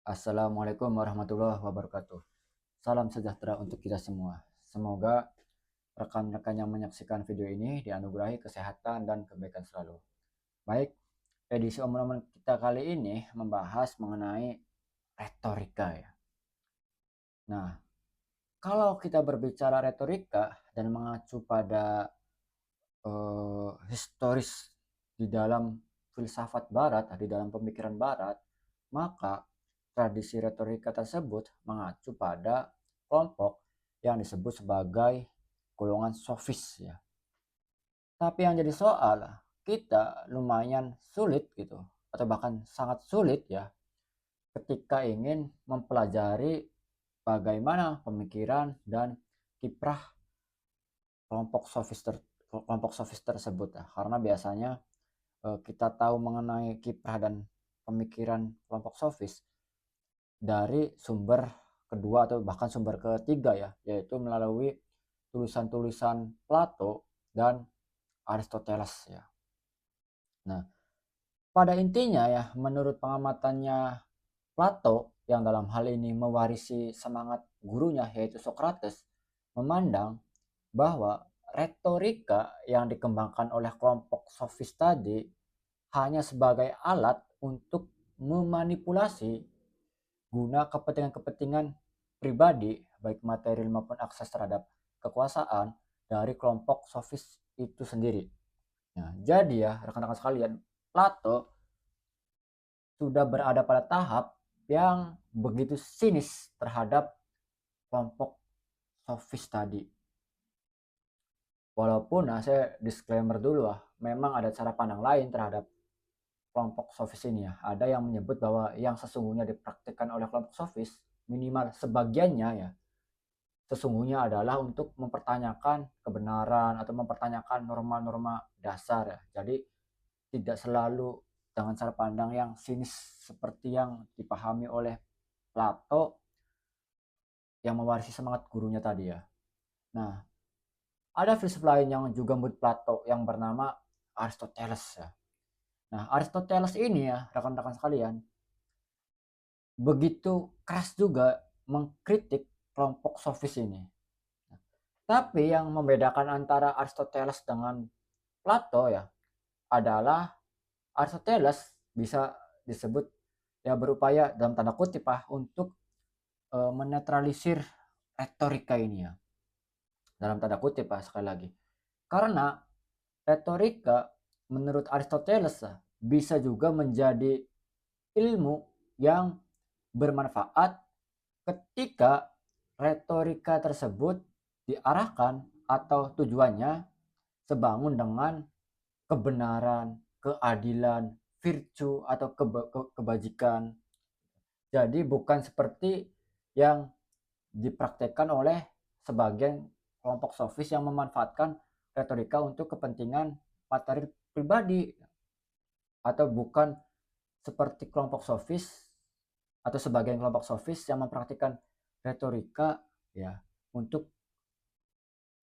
Assalamualaikum warahmatullahi wabarakatuh. Salam sejahtera untuk kita semua. Semoga rekan-rekan yang menyaksikan video ini dianugerahi kesehatan dan kebaikan selalu. Baik, edisi omongan kita kali ini membahas mengenai retorika ya. Nah, kalau kita berbicara retorika dan mengacu pada historis di dalam filsafat barat, di dalam pemikiran barat, maka tradisi retorika tersebut mengacu pada kelompok yang disebut sebagai golongan sofis ya. Tapi yang jadi soal, kita lumayan sulit gitu, atau bahkan sangat sulit ya, ketika ingin mempelajari bagaimana pemikiran dan kiprah kelompok sofis tersebut ya. Karena biasanya kita tahu mengenai kiprah dan pemikiran kelompok sofis dari sumber kedua atau bahkan sumber ketiga ya, yaitu melalui tulisan-tulisan Plato dan Aristoteles ya. Nah, pada intinya ya, menurut pengamatannya Plato yang dalam hal ini mewarisi semangat gurunya yaitu Socrates, memandang bahwa retorika yang dikembangkan oleh kelompok sofis tadi hanya sebagai alat untuk memanipulasi guna kepentingan-kepentingan pribadi, baik material maupun akses terhadap kekuasaan dari kelompok sofis itu sendiri. Nah, jadi ya rekan-rekan sekalian, Plato sudah berada pada tahap yang begitu sinis terhadap kelompok sofis tadi. Walaupun saya disclaimer dulu memang ada cara pandang lain terhadap kelompok sofis ini ya. Ada yang menyebut bahwa yang sesungguhnya dipraktikkan oleh kelompok sofis, minimal sebagiannya ya, sesungguhnya adalah untuk mempertanyakan kebenaran atau mempertanyakan norma-norma dasar ya. Jadi tidak selalu dengan cara pandang yang sinis seperti yang dipahami oleh Plato yang mewarisi semangat gurunya tadi ya. Nah, ada filsuf lain yang juga murid Plato yang bernama Aristoteles ya. Nah, Aristoteles ini ya, rekan-rekan sekalian, begitu keras juga mengkritik kelompok sofis ini. Tapi yang membedakan antara Aristoteles dengan Plato ya adalah Aristoteles bisa disebut ya berupaya dalam tanda kutip untuk menetralisir retorika ini ya. Dalam tanda kutip sekali lagi. Karena retorika menurut Aristoteles bisa juga menjadi ilmu yang bermanfaat ketika retorika tersebut diarahkan atau tujuannya sebangun dengan kebenaran, keadilan, virtue atau kebajikan. Jadi bukan seperti yang dipraktekkan oleh sebagian kelompok sofis yang memanfaatkan retorika untuk kepentingan materi pribadi, atau bukan seperti kelompok sofis atau sebagian kelompok sofis yang mempraktikkan retorika ya untuk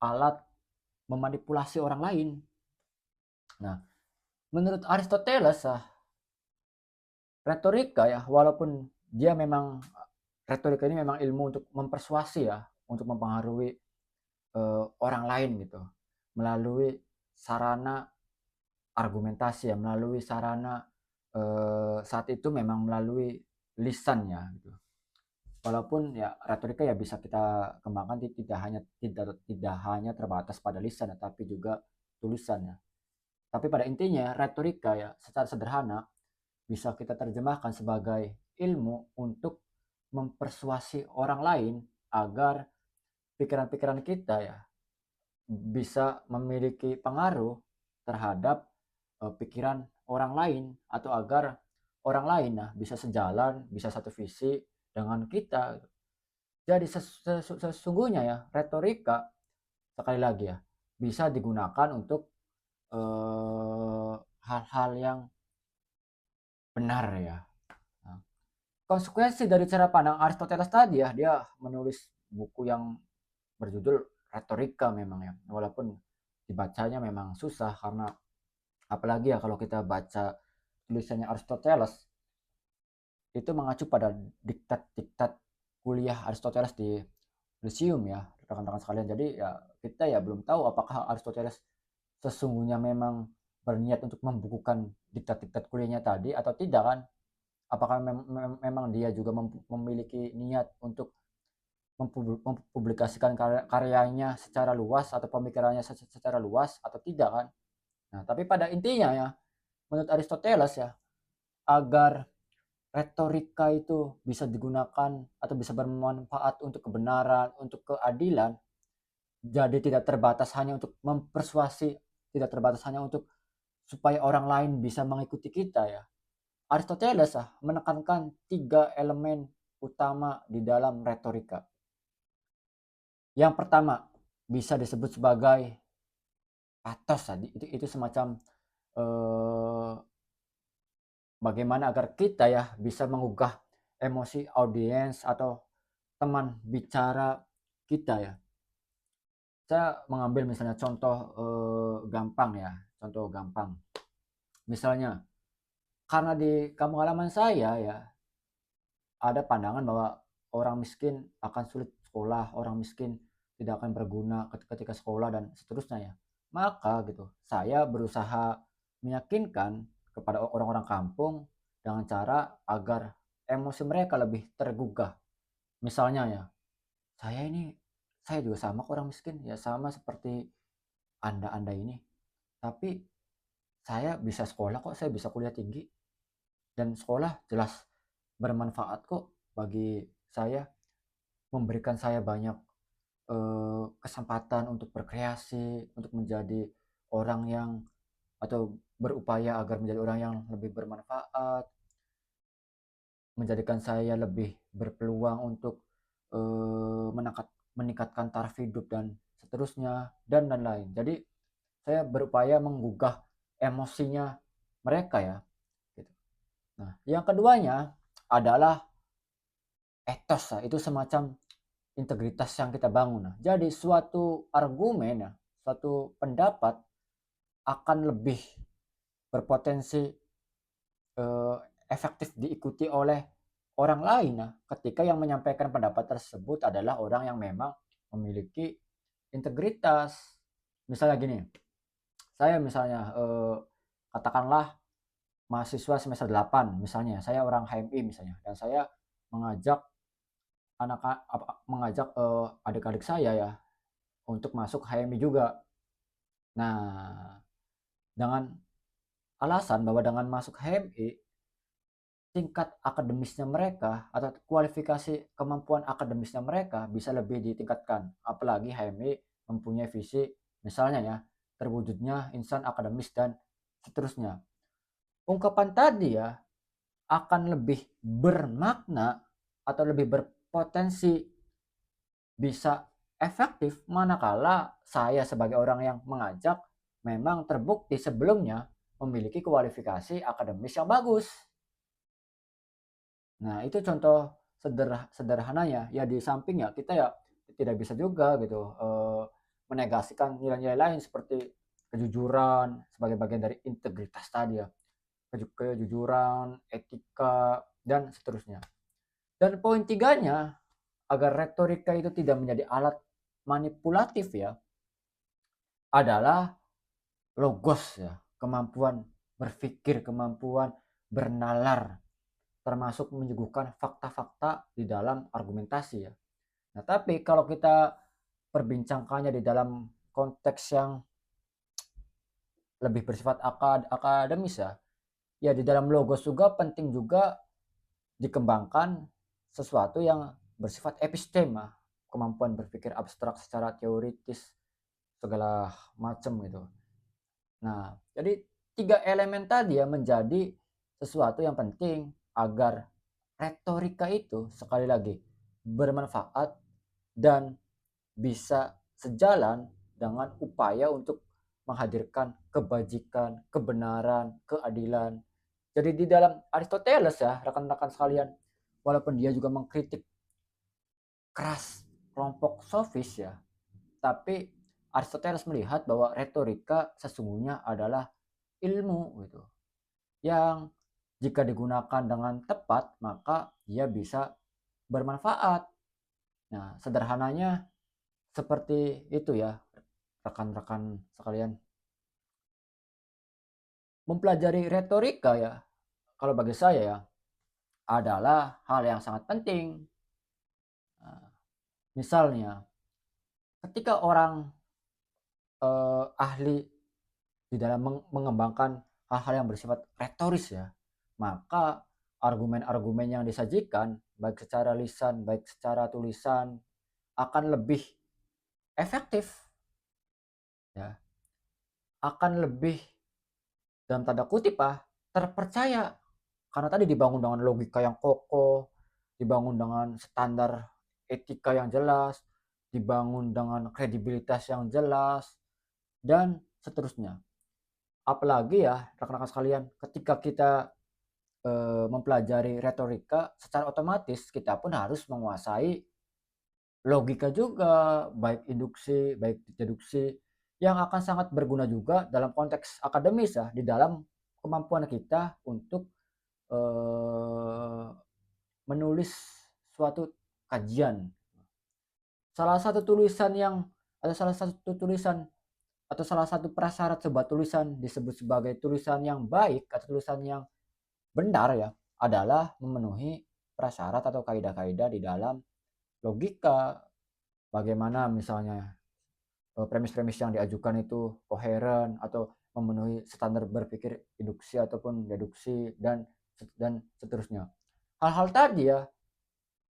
alat memanipulasi orang lain. Nah, menurut Aristoteles retorika ya, walaupun dia memang retorika ini memang ilmu untuk mempersuasi ya, untuk mempengaruhi orang lain gitu, melalui sarana argumentasi ya, melalui sarana saat itu memang melalui lisannya gitu. Walaupun ya retorika ya bisa kita kembangkan tidak hanya terbatas pada lisan tapi juga tulisannya. Tapi pada intinya retorika ya secara sederhana bisa kita terjemahkan sebagai ilmu untuk mempersuasi orang lain agar pikiran-pikiran kita ya bisa memiliki pengaruh terhadap pikiran orang lain, atau agar orang lain bisa sejalan, bisa satu visi dengan kita. Jadi sesungguhnya ya retorika sekali lagi ya bisa digunakan untuk hal-hal yang benar ya. Nah, konsekuensi dari cara pandang Aristoteles tadi ya, dia menulis buku yang berjudul Retorika memang ya, walaupun dibacanya memang susah karena apalagi ya kalau kita baca tulisannya Aristoteles itu mengacu pada diktat-diktat kuliah Aristoteles di Lyceum ya, rekan-rekan sekalian. Jadi ya kita ya belum tahu apakah Aristoteles sesungguhnya memang berniat untuk membukukan diktat-diktat kuliahnya tadi atau tidak kan? Apakah memang dia juga memiliki niat untuk mempublikasikan karyanya secara luas atau pemikirannya secara luas atau tidak kan? Nah, tapi pada intinya ya, menurut Aristoteles ya, agar retorika itu bisa digunakan atau bisa bermanfaat untuk kebenaran, untuk keadilan, jadi tidak terbatas hanya untuk mempersuasi, tidak terbatas hanya untuk supaya orang lain bisa mengikuti kita ya. Aristoteles menekankan 3 elemen utama di dalam retorika. Yang pertama bisa disebut sebagai pathos, itu semacam eh, bagaimana agar kita ya bisa menggugah emosi audiens atau teman bicara kita ya. Saya mengambil misalnya contoh gampang ya, contoh gampang. Misalnya, karena di kampung halaman saya ya ada pandangan bahwa orang miskin akan sulit sekolah, orang miskin tidak akan berguna ketika sekolah dan seterusnya ya. Maka gitu, saya berusaha meyakinkan kepada orang-orang kampung dengan cara agar emosi mereka lebih tergugah. Misalnya ya, saya juga sama kok orang miskin, ya sama seperti Anda-anda ini. Tapi saya bisa sekolah kok, saya bisa kuliah tinggi dan sekolah jelas bermanfaat kok bagi saya, memberikan saya banyak kesempatan untuk berkreasi, untuk menjadi orang yang atau berupaya agar menjadi orang yang lebih bermanfaat, menjadikan saya lebih berpeluang untuk meningkatkan taraf hidup dan seterusnya dan lain-lain. Jadi saya berupaya menggugah emosinya mereka ya. Gitu. Nah, yang keduanya adalah etos, itu semacam integritas yang kita bangun. Jadi suatu argumen ya, suatu pendapat akan lebih berpotensi eh, efektif diikuti oleh orang lain ketika yang menyampaikan pendapat tersebut adalah orang yang memang memiliki integritas. Misalnya gini, saya misalnya katakanlah mahasiswa semester 8 misalnya, saya orang HMI misalnya, dan saya mengajak anak mengajak adik-adik saya ya untuk masuk HMI juga. Nah, dengan alasan bahwa dengan masuk HMI tingkat akademisnya mereka atau kualifikasi kemampuan akademisnya mereka bisa lebih ditingkatkan. Apalagi HMI mempunyai visi misalnya ya, terwujudnya insan akademis dan seterusnya. Ungkapan tadi ya akan lebih bermakna atau lebih berpotensi bisa efektif manakala saya sebagai orang yang mengajak memang terbukti sebelumnya memiliki kualifikasi akademis yang bagus. Nah, itu contoh sederhananya. Ya di samping ya kita ya tidak bisa juga gitu menegasikan nilai-nilai lain seperti kejujuran sebagai bagian dari integritas tadi ya. Kejujuran, etika dan seterusnya. Dan poin tiganya agar retorika itu tidak menjadi alat manipulatif ya adalah logos ya, kemampuan berpikir, kemampuan bernalar, termasuk menyuguhkan fakta-fakta di dalam argumentasi ya. Nah, tapi kalau kita perbincangkannya di dalam konteks yang lebih bersifat akademis ya, ya di dalam logos juga penting juga dikembangkan sesuatu yang bersifat epistema, kemampuan berpikir abstrak secara teoritis segala macam gitu. Nah, jadi 3 elemen tadi ya menjadi sesuatu yang penting agar retorika itu sekali lagi bermanfaat dan bisa sejalan dengan upaya untuk menghadirkan kebajikan, kebenaran, keadilan. Jadi di dalam Aristoteles ya, rekan-rekan sekalian, walaupun dia juga mengkritik keras kelompok sofis ya, tapi Aristoteles melihat bahwa retorika sesungguhnya adalah ilmu gitu yang Jika digunakan dengan tepat, maka dia bisa bermanfaat. Nah, sederhananya seperti itu ya, rekan-rekan sekalian. Mempelajari retorika ya, kalau bagi saya ya, adalah hal yang sangat penting. Nah, misalnya, ketika orang ahli di dalam mengembangkan hal-hal yang bersifat retoris ya, maka argumen-argumen yang disajikan baik secara lisan, baik secara tulisan akan lebih efektif ya, akan lebih dalam tanda kutip terpercaya karena tadi dibangun dengan logika yang kokoh, dibangun dengan standar etika yang jelas, dibangun dengan kredibilitas yang jelas dan seterusnya. Apalagi ya rekan-rekan sekalian, ketika kita mempelajari retorika, secara otomatis kita pun harus menguasai logika juga, baik induksi, baik deduksi, yang akan sangat berguna juga dalam konteks akademis ya, di dalam kemampuan kita untuk menulis suatu kajian. Salah satu tulisan yang atau salah satu tulisan atau salah satu prasyarat sebuah tulisan disebut sebagai tulisan yang baik atau tulisan yang benar ya, adalah memenuhi prasyarat atau kaidah-kaidah di dalam logika. Bagaimana misalnya premis-premis yang diajukan itu koheren atau memenuhi standar berpikir induksi ataupun deduksi dan seterusnya. Hal-hal tadi ya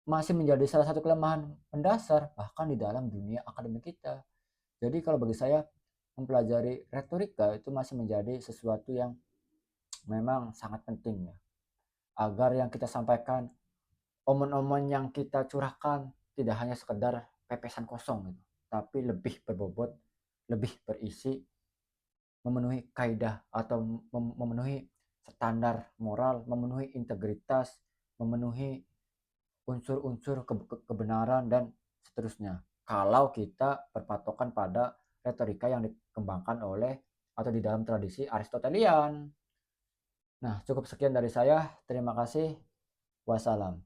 masih menjadi salah satu kelemahan mendasar bahkan di dalam dunia akademik kita. Jadi kalau bagi saya mempelajari retorika itu masih menjadi sesuatu yang memang sangat penting ya. Agar yang kita sampaikan, omongan yang kita curahkan tidak hanya sekedar pepesan kosong gitu, tapi lebih berbobot, lebih berisi, memenuhi kaidah atau memenuhi standar moral, memenuhi integritas, memenuhi unsur-unsur kebenaran dan seterusnya. Kalau kita berpatokan pada retorika yang dikembangkan oleh atau di dalam tradisi Aristotelian. Nah, cukup sekian dari saya. Terima kasih. Wassalam.